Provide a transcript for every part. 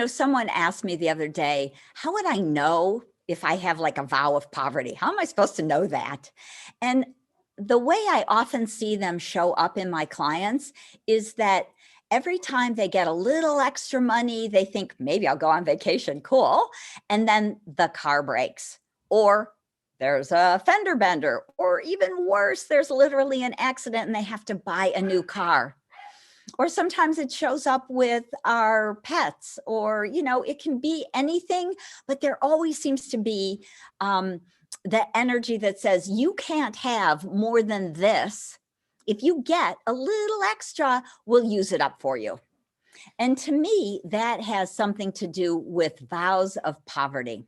Someone asked me the other day, how would I know if I have like a vow of poverty? How am I supposed to know that? And the way I often see them show up in my clients is that every time they get a little extra money, they think maybe I'll go on vacation, cool. And then the car breaks, or there's a fender bender, or even worse, there's literally an accident and they have to buy a new car. Or sometimes it shows up with our pets, or, it can be anything, but there always seems to be the energy that says you can't have more than this. If you get a little extra, we'll use it up for you. And to me, that has something to do with vows of poverty.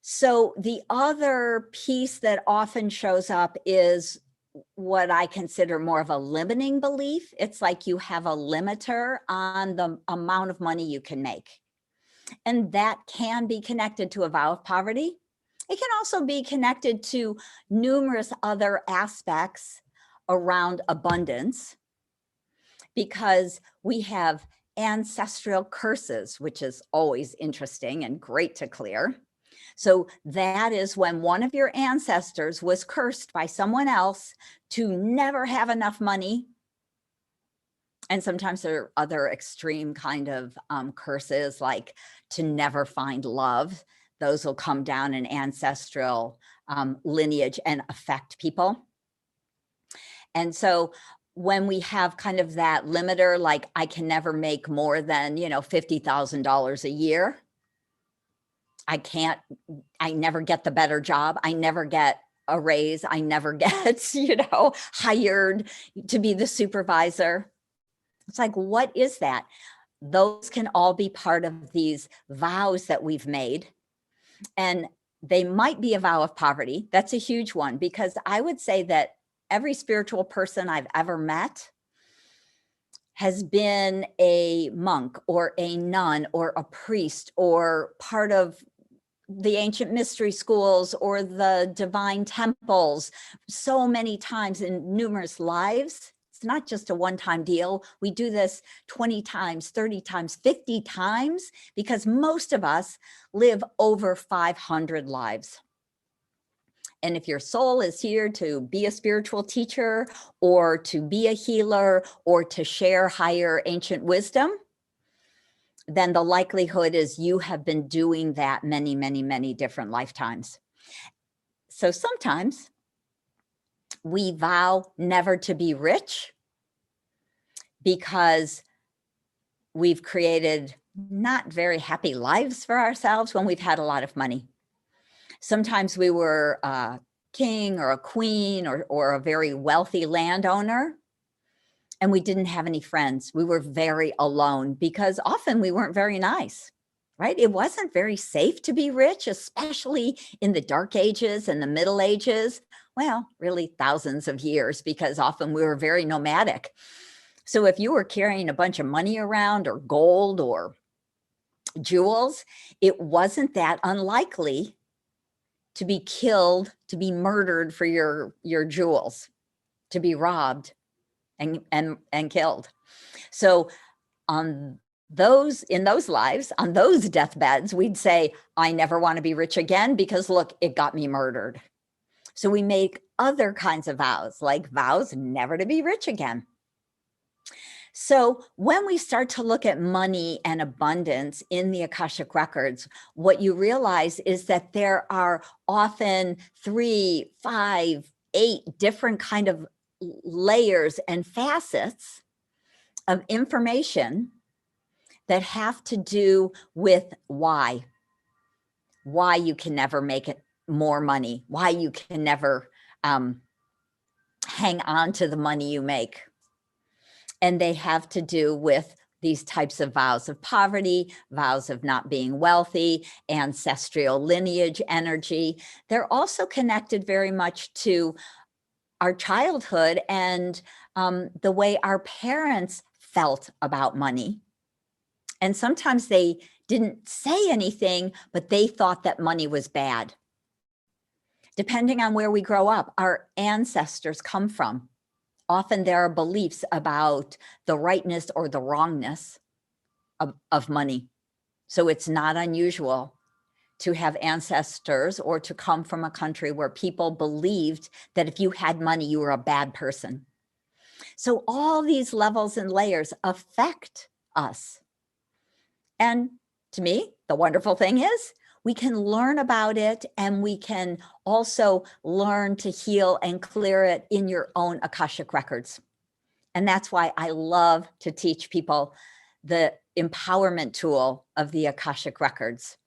So the other piece that often shows up is what I consider more of a limiting belief. It's like you have a limiter on the amount of money you can make. And that can be connected to a vow of poverty. It can also be connected to numerous other aspects around abundance, because we have ancestral curses, which is always interesting and great to clear. So that is when one of your ancestors was cursed by someone else to never have enough money. And sometimes there are other extreme kind of curses, like to never find love. Those will come down in ancestral lineage and affect people. And so when we have kind of that limiter, like I can never make more than, $50,000 a year. I never get the better job. I never get a raise. I never get, hired to be the supervisor. It's like, what is that? Those can all be part of these vows that we've made. And they might be a vow of poverty. That's a huge one, because I would say that every spiritual person I've ever met has been a monk or a nun or a priest or part of the ancient mystery schools or the divine temples so many times in numerous lives. It's not just a one-time deal. We do this 20 times, 30 times, 50 times, because most of us live over 500 lives. And if your soul is here to be a spiritual teacher or to be a healer or to share higher ancient wisdom, then the likelihood is you have been doing that many, many, many different lifetimes. So sometimes we vow never to be rich because we've created not very happy lives for ourselves when we've had a lot of money. Sometimes we were a king or a queen or a very wealthy landowner, and we didn't have any friends. We were very alone because often we weren't very nice, right? It wasn't very safe to be rich, especially in the Dark Ages and the Middle Ages. Well, really thousands of years, because often we were very nomadic. So if you were carrying a bunch of money around or gold or jewels, it wasn't that unlikely to be killed, to be murdered for your jewels, to be robbed and killed. So in those lives, on those deathbeds, we'd say, I never want to be rich again because look, it got me murdered. So we make other kinds of vows, like vows never to be rich again. So when we start to look at money and abundance in the Akashic Records, what you realize is that there are often 3, 5, 8 different kind of layers and facets of information that have to do with why you can never make it more money, why you can never hang on to the money you make. And they have to do with these types of vows of poverty, vows of not being wealthy, ancestral lineage energy. They're also connected very much to our childhood and the way our parents felt about money. And sometimes they didn't say anything, but they thought that money was bad. Depending on where we grow up, our ancestors come from. Often there are beliefs about the rightness or the wrongness of money. So it's not unusual to have ancestors or to come from a country where people believed that if you had money, you were a bad person. So all these levels and layers affect us. And to me, the wonderful thing is we can learn about it, and we can also learn to heal and clear it in your own Akashic records. And that's why I love to teach people the empowerment tool of the Akashic records.